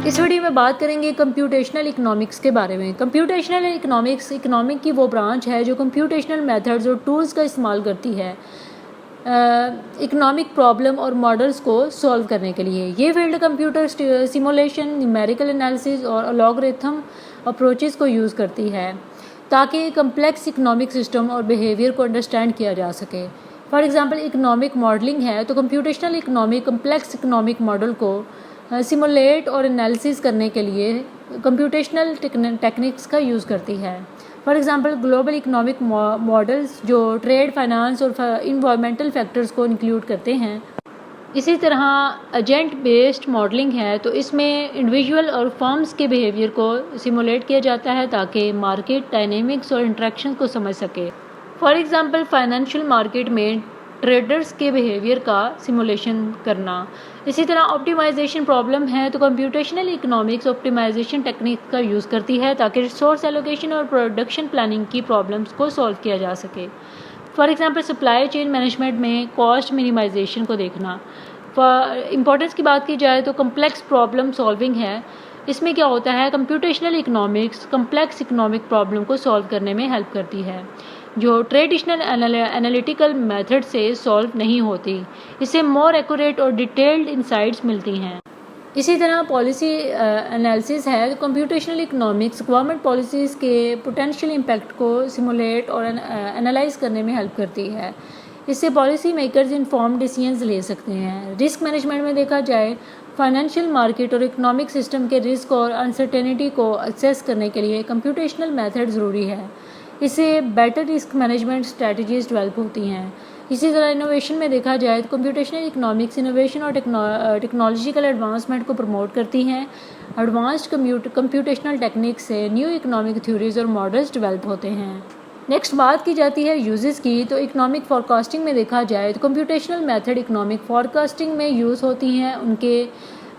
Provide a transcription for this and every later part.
اس video میں بات کریں گے کمپیوٹیشنل اکنامکس کے بارے میں۔ کمپیوٹیشنل اکنامکس اکنامک کی وہ برانچ ہے جو کمپیوٹیشنل میتھڈز اور ٹولز کا استعمال کرتی ہے اکنامک پرابلم اور ماڈلز کو سولو کرنے کے لیے۔ یہ field computer simulation, numerical analysis اور الگورتھم اپروچز کو یوز کرتی ہے تاکہ کمپلیکس اکنامک سسٹم اور بیہیویئر کو انڈرسٹینڈ کیا جا سکے۔ فار ایگزامپل اکنامک ماڈلنگ ہے تو computational economic complex economic model کو سیمولیٹ اور انالیسز کرنے کے لیے کمپیوٹیشنل ٹیکنکس کا یوز کرتی ہے۔ For example global economic models جو ٹریڈ، فائنانس اور انوائرمنٹل فیکٹرز کو انکلوڈ کرتے ہیں۔ اسی طرح ایجنٹ بیسڈ ماڈلنگ ہے تو اس میں انڈیویجول اور فرمز کے بیہیویئر کو سیمولیٹ کیا جاتا ہے تاکہ مارکیٹ ڈائنامکس اور انٹریکشن کو سمجھ سکے۔ فار ایگزامپل فائنینشیل مارکیٹ میں ٹریڈرز کے بیہیویئر کا سیمولیشن کرنا۔ اسی طرح آپٹیمائزیشن پرابلم ہے تو کمپیوٹیشنل اکنامکس آپٹیمائزیشن ٹیکنیک کا یوز کرتی ہے تاکہ ریسورس ایلوکیشن اور پروڈکشن پلاننگ کی پرابلمس کو سولو کیا جا سکے۔ For example supply chain management میں کاسٹ منیمائزیشن کو دیکھنا۔ امپورٹنس کی بات کی جائے تو کمپلیکس پرابلم سالونگ ہے۔ اس میں کیا ہوتا ہے، computational economics complex economic problem کو سالو کرنے میں ہیلپ کرتی ہے جو ٹریڈیشنل انالیٹیکل میتھڈ سے سالو نہیں ہوتی۔ اس سے مور ایکوریٹ اور ڈیٹیلڈ انسائٹس ملتی ہیں۔ اسی طرح پالیسی انالیسز ہے، کمپیوٹیشنل اکنامکس گورنمنٹ پالیسیز کے پوٹینشیل امپیکٹ کو سیمولیٹ اور انالائز کرنے میں ہیلپ کرتی ہے۔ اس سے پالیسی میکرز انفارمڈ ڈیسیژنز لے سکتے ہیں۔ رسک مینجمنٹ میں دیکھا جائے فائنینشیل مارکیٹ اور اکنامک سسٹم کے رسک اور انسرٹینٹی کو اسیس کرنے کے لیے کمپیوٹیشنل میتھڈ ضروری ہے۔ اس سے better risk management strategies develop ہوتی ہیں۔ اسی طرح انوویشن میں دیکھا جائے تو کمپیوٹیشنل اکنامکس انوویشن اور ٹیکنالوجیکل ایڈوانسمنٹ کو پروموٹ کرتی ہیں۔ ایڈوانسڈ کمپیوٹیشنل ٹیکنیک سے نیو اکنامک تھیوریز اور ماڈلز ڈیولپ ہوتے ہیں۔ نیکسٹ بات کی جاتی ہے یوزز کی، تو اکنامک فورکاسٹنگ میں دیکھا جائے تو کمپیوٹیشنل میتھڈ اکنامک فورکاسٹنگ میں یوز ہوتی ہیں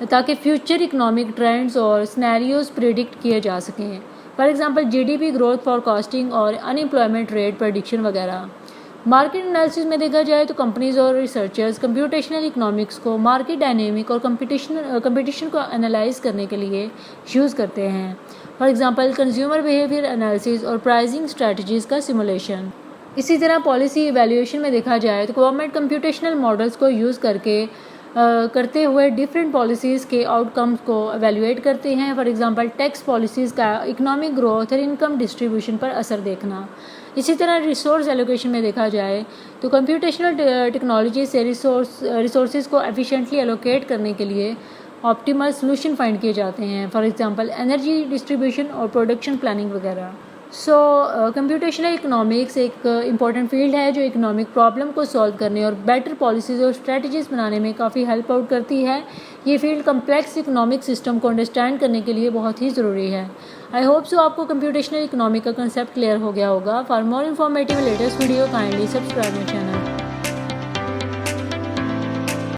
تاکہ فیوچر اکنامک ٹرینڈز اور سینیریوز پریڈکٹ کیے جا سکیں۔ For example GDP growth forecasting اور انمپلائمنٹ ریٹ پریڈکشن وغیرہ۔ مارکیٹ انالیسز میں دیکھا جائے تو کمپنیز اور ریسرچرز کمپیوٹیشنل اکنامکس کو مارکیٹ ڈائنامک اور کمپٹیشن کو انالائز کرنے کے لیے یوز کرتے ہیں۔ For example consumer behaviour analysis اور پرائزنگ اسٹریٹجیز کا سیمولیشن۔ اسی طرح پالیسی ایویلیویشن میں دیکھا جائے تو گورنمنٹ کمپیوٹیشنل ماڈلز کو یوز کرتے ہوئے ڈفرینٹ پالیسیز کے آؤٹ کمز کو ایویلیویٹ کرتے ہیں۔ فار ایگزامپل ٹیکس پالیسیز کا اکنامک گروتھ اور انکم ڈسٹریبیوشن پر اثر دیکھنا۔ اسی طرح ریسورس ایلوکیشن میں دیکھا جائے تو کمپیوٹیشنل ٹیکنالوجی سے ریسورسز کو ایفیشینٹلی ایلوکیٹ کرنے کے لیے آپٹیمل سولوشن فائنڈ کیے جاتے ہیں۔ فار ایگزامپل انرجی ڈسٹریبیوشن اور پروڈکشن پلاننگ وغیرہ۔ کمپیوٹیشنل اکنامکس ایک امپورٹنٹ فیلڈ ہے جو اکنامک پرابلم کو سالو کرنے اور بیٹر پالیسیز اور اسٹریٹجیز بنانے میں کافی ہیلپ آؤٹ کرتی ہے۔ یہ فیلڈ کمپلیکس اکنامک سسٹم کو انڈرسٹینڈ کرنے کے لیے بہت ہی ضروری ہے۔ آئی ہوپ سو آپ کو کمپیوٹیشنل اکنامک کا کنسیپٹ کلیئر ہو گیا ہوگا۔ For more informative latest video kindly subscribe my channel.